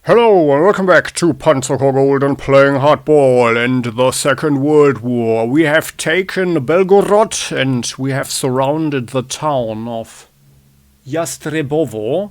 Hello and welcome back to Panzer Corps Gold and playing hardball and the Second World War. We have taken Belgorod and we have surrounded the town of Yastrebovo,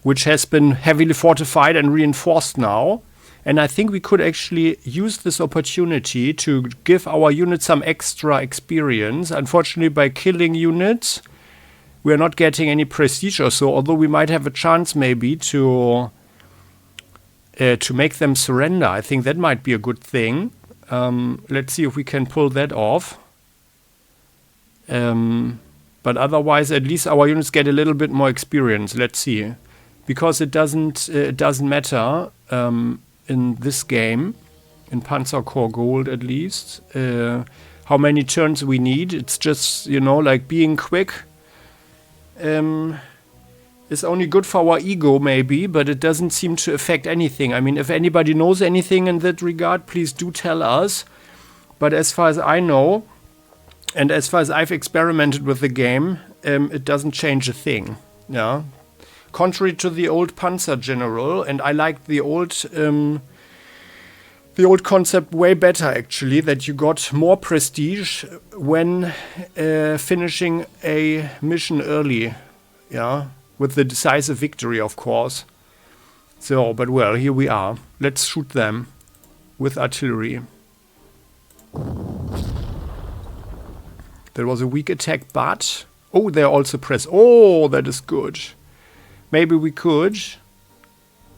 which has been heavily fortified and reinforced now. And I think we could actually use this opportunity to give our units some extra experience. Unfortunately, by killing units, we are not getting any prestige or so, although we might have a chance maybe to make them surrender. I think that might be a good thing. Let's see if we can pull that off. But otherwise, at least our units get a little bit more experience. Let's see, because it doesn't matter in this game, in Panzer Corps Gold at least, how many turns we need. It's just, you know, like being quick. Is only good for our ego, maybe, but it doesn't seem to affect anything. I mean, if anybody knows anything in that regard, please do tell us. But as far as I know, and as far as I've experimented with the game, it doesn't change a thing. Yeah, contrary to the old Panzer General, and I liked the old concept way better actually. That you got more prestige when finishing a mission early. Yeah. With the decisive victory, of course. So, but well, here we are. Let's shoot them with artillery. There was a weak attack, but... Oh, they're all suppressed. Oh, that is good. Maybe we could...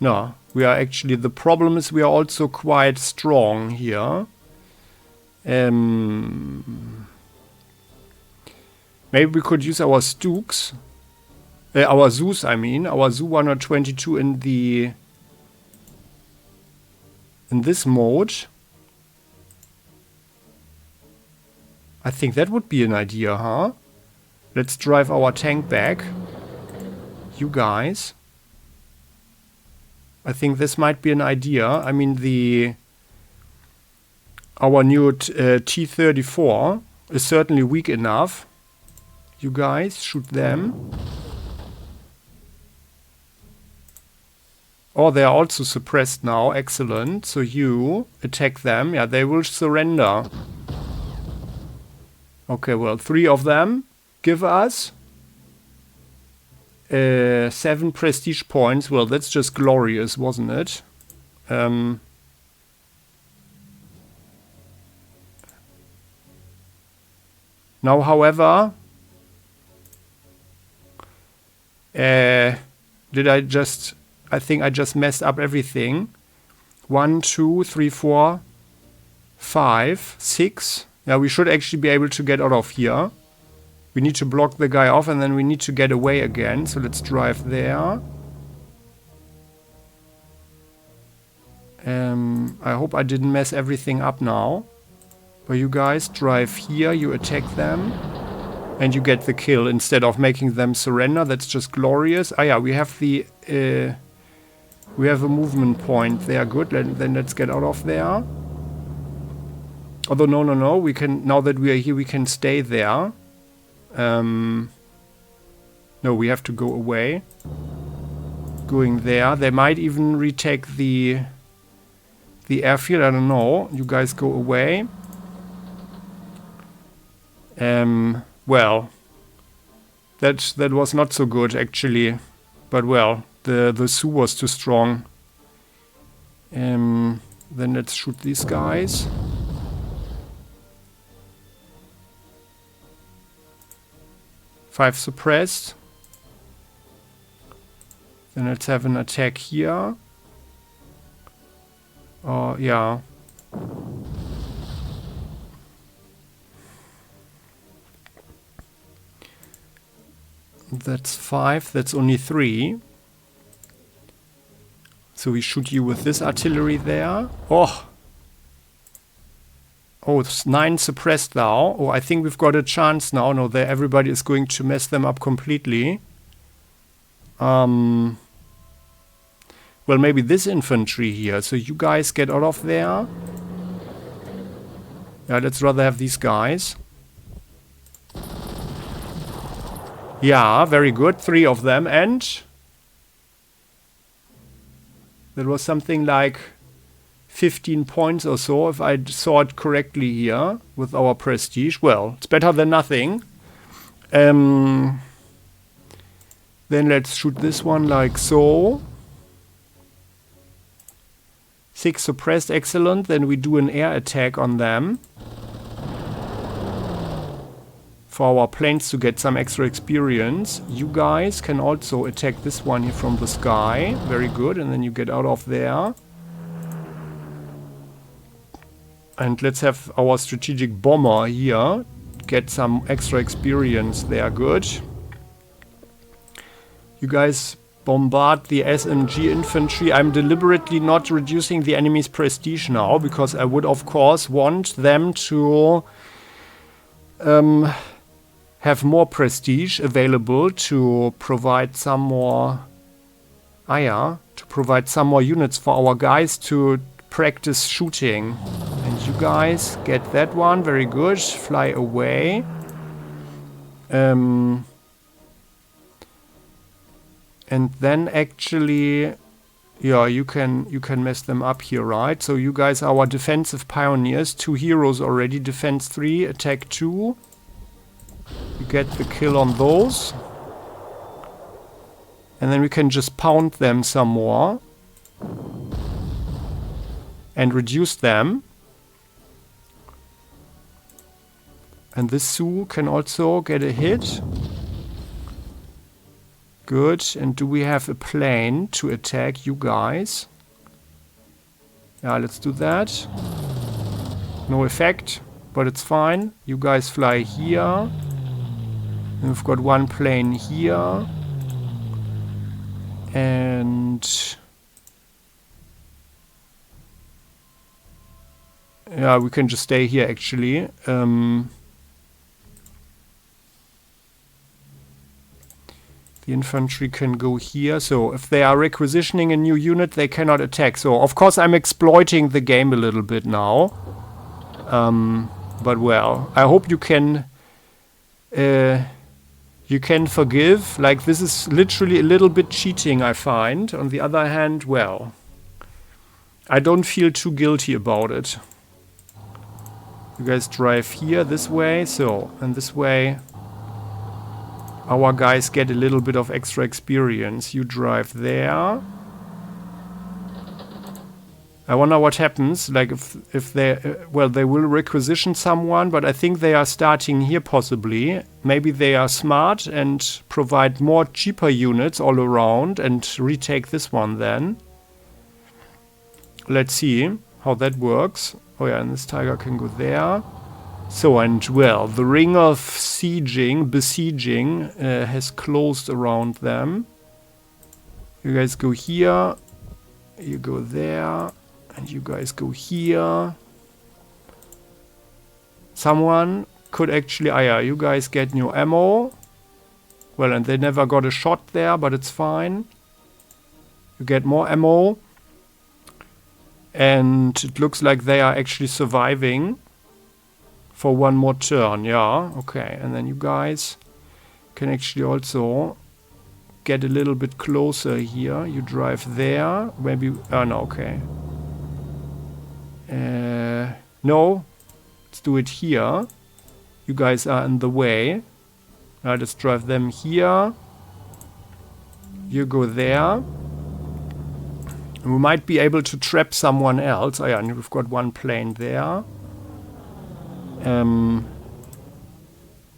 No, we are actually... The problem is we are also quite strong here. Maybe we could use our Stooks. Our Zeus, I mean, our Zu 122 in this mode. I think that would be an idea, huh? Let's drive our tank back. You guys. I think this might be an idea. I mean, our new T-34 is certainly weak enough. You guys, shoot them. Oh, they are also suppressed now. Excellent. So you attack them. Yeah, they will surrender. Okay, well, 3 of them give us 7 prestige points. Well, that's just glorious, wasn't it? Now, however, I think I just messed up everything. 1, 2, 3, 4, 5, 6. Yeah, we should actually be able to get out of here. We need to block the guy off and then we need to get away again. So let's drive there. I hope I didn't mess everything up now. But you guys drive here, you attack them. And you get the kill instead of making them surrender. That's just glorious. Ah yeah, we have the... we have a movement point. They are good. Then let's get out of there. Although, no. We can, now that we are here, we can stay there. No, we have to go away. Going there. They might even retake the airfield. I don't know. You guys go away. Well, that was not so good, actually. But, well... The Su was too strong. Then let's shoot these guys. Five suppressed. Then let's have an attack here. Oh, yeah. That's 5. That's only 3. So we shoot you with this artillery there. Oh, it's 9 suppressed now. Oh, I think we've got a chance now. No, everybody is going to mess them up completely. Well, maybe this infantry here. So you guys get out of there. Yeah, let's rather have these guys. Yeah, very good. 3 of them and... That was something like 15 points or so, if I saw it correctly here, with our prestige. Well, it's better than nothing. Then let's shoot this one like so. 6 suppressed, excellent. Then we do an air attack on them. For our planes to get some extra experience. You guys can also attack this one here from the sky. Very good. And then you get out of there. And let's have our strategic bomber here. Get some extra experience there. Good. You guys bombard the SMG infantry. I'm deliberately not reducing the enemy's prestige now. Because I would, of course, want them to... have more prestige available to provide some more to provide some more units for our guys to practice shooting. And you guys get that one, very good. Fly away. And then actually, yeah, you can mess them up here, right? So you guys are our defensive pioneers. 2 heroes already. Defense 3, attack 2. You get the kill on those. And then we can just pound them some more. And reduce them. And this Sioux can also get a hit. Good. And do we have a plane to attack you guys? Yeah, let's do that. No effect, but it's fine. You guys fly here. And we've got one plane here. And... yeah, we can just stay here actually. The infantry can go here. So if they are requisitioning a new unit, they cannot attack. So of course I'm exploiting the game a little bit now. But well, I hope you can forgive. Like, this is literally a little bit cheating, I find. On the other hand, well, I don't feel too guilty about it. You guys drive here this way. So, and this way our guys get a little bit of extra experience. You drive there. I wonder what happens. Like, if they... well, they will requisition someone, but I think they are starting here possibly. Maybe they are smart and provide more cheaper units all around and retake this one then. Let's see how that works. Oh yeah, and this tiger can go there. So, and well, the ring of besieging has closed around them. You guys go here. You go there. And you guys go here. Someone could actually... ah yeah, you guys get new ammo. Well, and they never got a shot there, but it's fine. You get more ammo. And it looks like they are actually surviving for one more turn. Yeah, okay. And then you guys can actually also get a little bit closer here. You drive there. Maybe... oh, no, okay. No. Let's do it here. You guys are in the way. Let's drive them here. You go there. We might be able to trap someone else. Oh yeah, and we've got one plane there.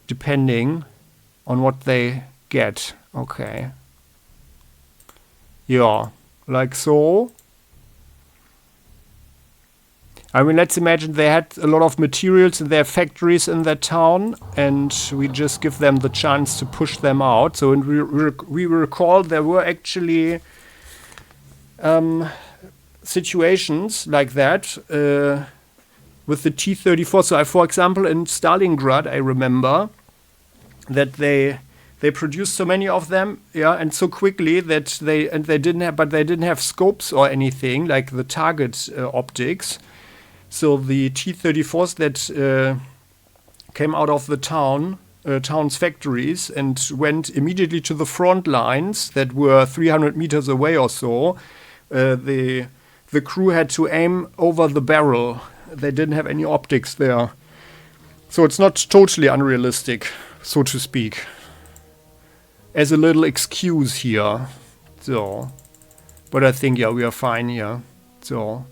Depending on what they get. Okay. Yeah, like so. I mean, let's imagine they had a lot of materials in their factories in that town, and we just give them the chance to push them out. So we recall there were actually situations like that with the T-34. So, for example, in Stalingrad, I remember that they produced so many of them, yeah, and so quickly that they didn't have scopes or anything like the target optics. So the T-34s that came out of the town's factories and went immediately to the front lines that were 300 meters away or so, The crew had to aim over the barrel. They didn't have any optics there. So it's not totally unrealistic, so to speak. As a little excuse here. So, but I think, yeah, we are fine here. So,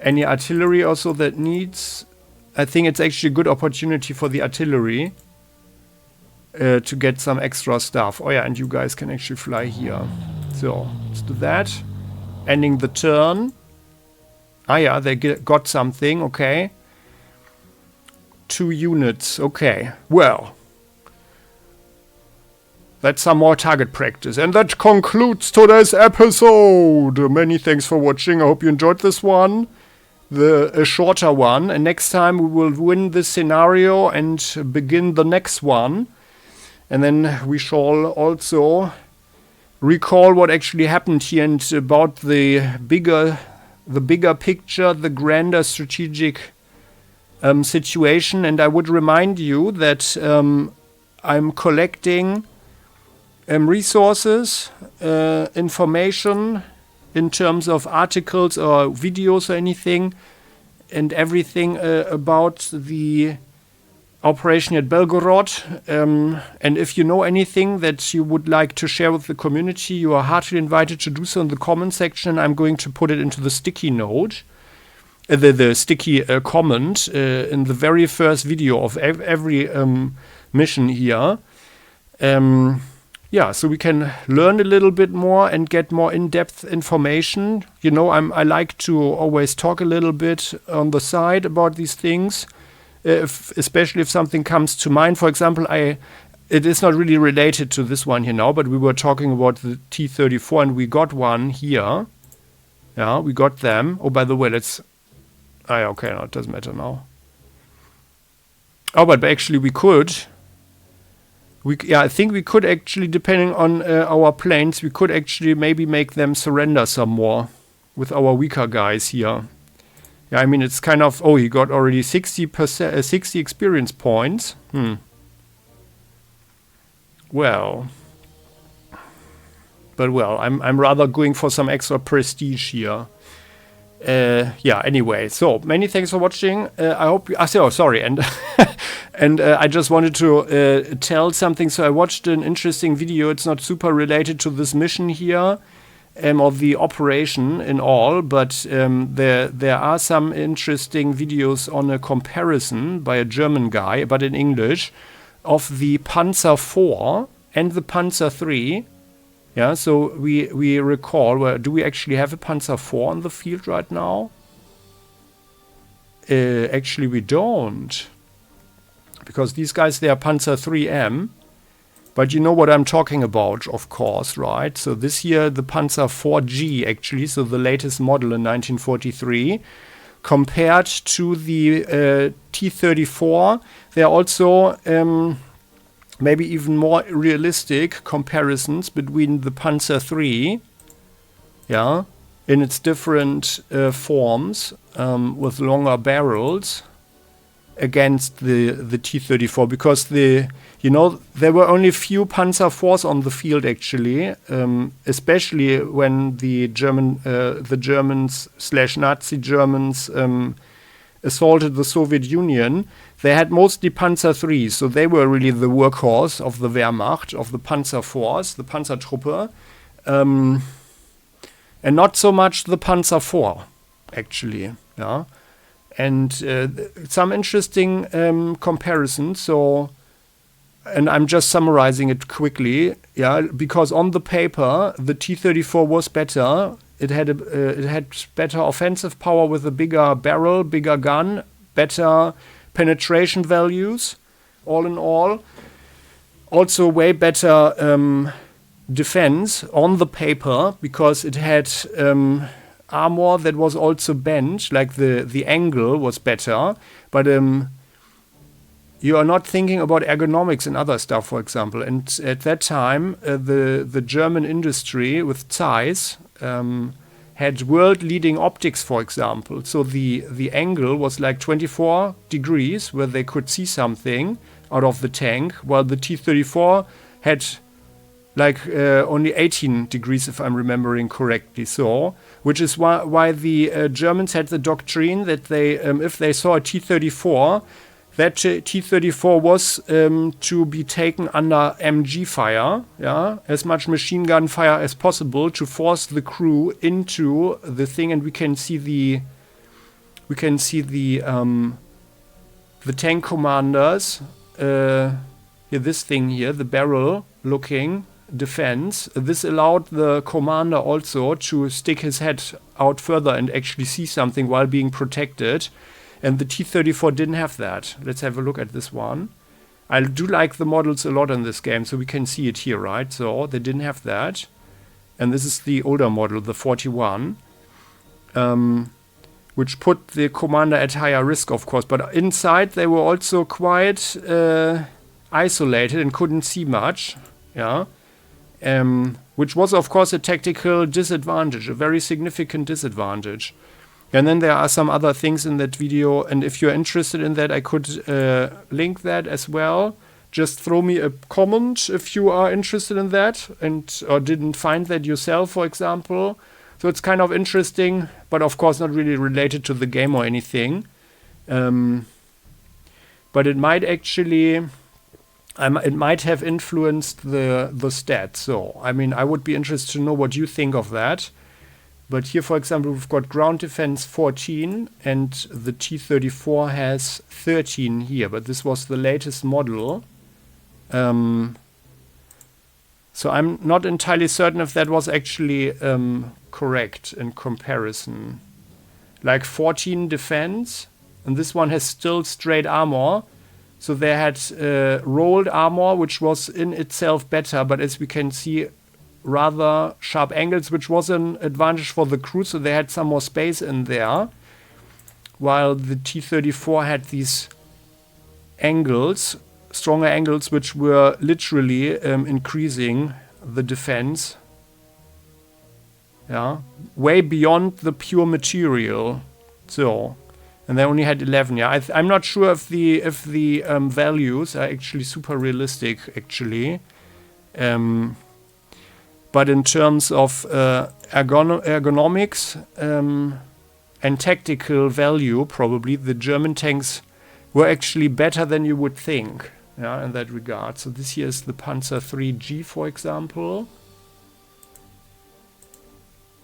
any artillery also that needs... I think it's actually a good opportunity for the artillery to get some extra stuff. Oh yeah, and you guys can actually fly here. So, let's do that. Ending the turn. Ah yeah, they got something, okay. 2 units, okay. Well, that's some more target practice. And that concludes today's episode. Many thanks for watching. I hope you enjoyed this one. A shorter one. And next time we will win this scenario and begin the next one. And then we shall also recall what actually happened here and about the bigger picture, the grander strategic situation. And I would remind you that I'm collecting resources, information in terms of articles or videos or anything, and everything about the operation at Belgorod. And if you know anything that you would like to share with the community, you are heartily invited to do so in the comment section. I'm going to put it into the sticky note, the sticky comment in the very first video of every mission here. Yeah, so we can learn a little bit more and get more in-depth information. You know, I like to always talk a little bit on the side about these things, especially if something comes to mind. For example, it is not really related to this one here now, but we were talking about the T-34 and we got one here. Yeah, we got them. Oh, by the way, let's... okay, no, it doesn't matter now. Oh, but actually we could... Yeah, I think we could actually, depending on our planes, we could actually maybe make them surrender some more with our weaker guys here. Yeah, I mean, it's kind of... Oh, he got already 60%, 60 experience points. Well. But well, I'm rather going for some extra prestige here. Yeah, anyway, so many thanks for watching. I hope you... sorry, and... And I just wanted to tell something. So I watched an interesting video. It's not super related to this mission here, or the operation in all, but there are some interesting videos on a comparison by a German guy, but in English, of the Panzer IV and the Panzer III. Yeah, so we recall, well, do we actually have a Panzer IV on the field right now? Actually, we don't. Because these guys, they are Panzer IIIM. But you know what I'm talking about, of course, right? So this year, the Panzer 4G, actually, so the latest model in 1943, compared to the T-34, they're also maybe even more realistic comparisons between the Panzer III, yeah, in its different forms, with longer barrels, against the T-34, because there were only few Panzer IVs on the field actually, especially when the Germans / Nazi Germans assaulted the Soviet Union. They had mostly Panzer IIIs, so they were really the workhorse of the Wehrmacht, of the Panzer Force, the Panzertruppe, and not so much the Panzer IV actually, yeah. And some interesting comparisons. So, and I'm just summarizing it quickly, yeah, because on the paper the T-34 was better. It had better offensive power with a bigger barrel, bigger gun, better penetration values, all in all. Also, way better defense on the paper because it had. Armor that was also bent, like the angle was better, but you are not thinking about ergonomics and other stuff, for example. And at that time, the German industry with Zeiss had world-leading optics, for example. So the angle was like 24 degrees, where they could see something out of the tank, while the T-34 had like only 18 degrees if I'm remembering correctly. So, which is why the Germans had the doctrine that they, if they saw a T-34, that T-34 was to be taken under MG fire, yeah, as much machine gun fire as possible to force the crew into the thing, and we can see the tank commanders. Here, this thing here, the barrel-looking defense. This allowed the commander also to stick his head out further and actually see something while being protected. And the T-34 didn't have that. Let's have a look at this one. I do like the models a lot in this game, so we can see it here, right? So they didn't have that. And this is the older model, the 41, which put the commander at higher risk, of course. But inside they were also quite isolated and couldn't see much, yeah. Which was, of course, a tactical disadvantage, a very significant disadvantage. And then there are some other things in that video, and if you're interested in that, I could link that as well. Just throw me a comment if you are interested in that or didn't find that yourself, for example. So it's kind of interesting, but of course not really related to the game or anything. But it might actually... it might have influenced the stats. So, I mean, I would be interested to know what you think of that. But here, for example, we've got ground defense 14 and the T-34 has 13 here. But this was the latest model. So I'm not entirely certain if that was actually correct in comparison. Like 14 defense, and this one has still straight armor. So they had rolled armor, which was in itself better, but as we can see, rather sharp angles, which was an advantage for the crew, so they had some more space in there. While the T-34 had these angles, stronger angles, which were literally increasing the defense. Yeah, way beyond the pure material. So... and they only had 11. Yeah, I'm not sure if the values are actually super realistic, actually. But in terms of ergonomics and tactical value, probably the German tanks were actually better than you would think. Yeah, in that regard. So this here is the Panzer 3G, for example,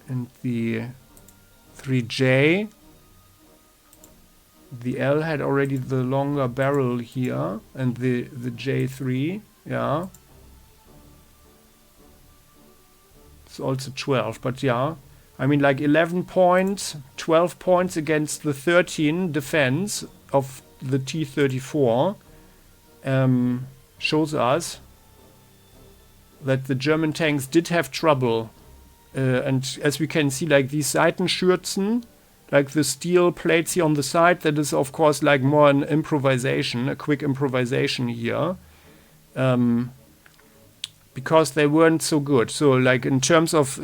and the 3J. The L had already the longer barrel here, and the J3, yeah. It's also 12, but yeah. I mean, like 11 points, 12 points against the 13 defense of the T-34 shows us that the German tanks did have trouble. And as we can see, like these Seitenschürzen, like the steel plates here on the side, that is of course like more an improvisation, a quick improvisation here. Because they weren't so good. So like in terms of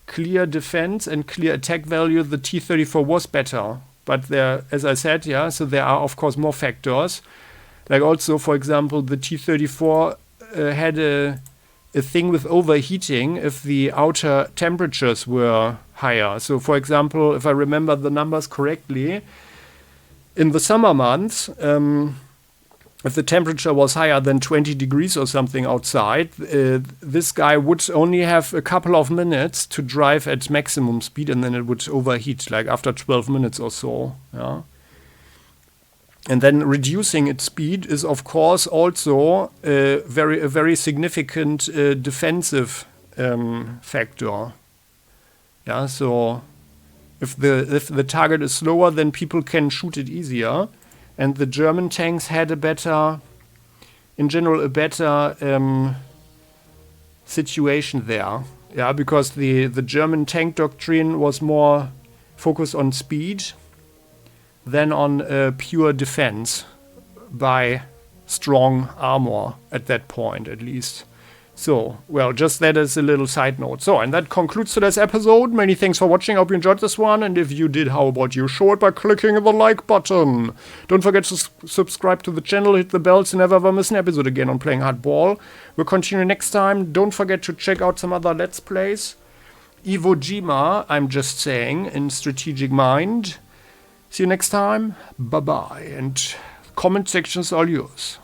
clear defense and clear attack value, the T-34 was better. But there, as I said, yeah, so there are of course more factors. Like also, for example, the T-34 had a thing with overheating if the outer temperatures were higher. So for example, if I remember the numbers correctly, in the summer months, if the temperature was higher than 20 degrees or something outside, this guy would only have a couple of minutes to drive at maximum speed, and then it would overheat, like after 12 minutes or so. Yeah. And then reducing its speed is, of course, also a very significant defensive factor. Yeah. So if the target is slower, then people can shoot it easier. And the German tanks had a better situation there. Yeah, because the German tank doctrine was more focused on speed than on pure defense by strong armor at that point, at least. So, well, just that as a little side note. So, and that concludes today's episode. Many thanks for watching. I hope you enjoyed this one. And if you did, how about you show it by clicking the like button? Don't forget to subscribe to the channel, hit the bell to never ever miss an episode again on Playing Hardball. We'll continue next time. Don't forget to check out some other Let's Plays. Iwo Jima, I'm just saying, in Strategic Mind. See you next time. Bye-bye. And comment sections all yours.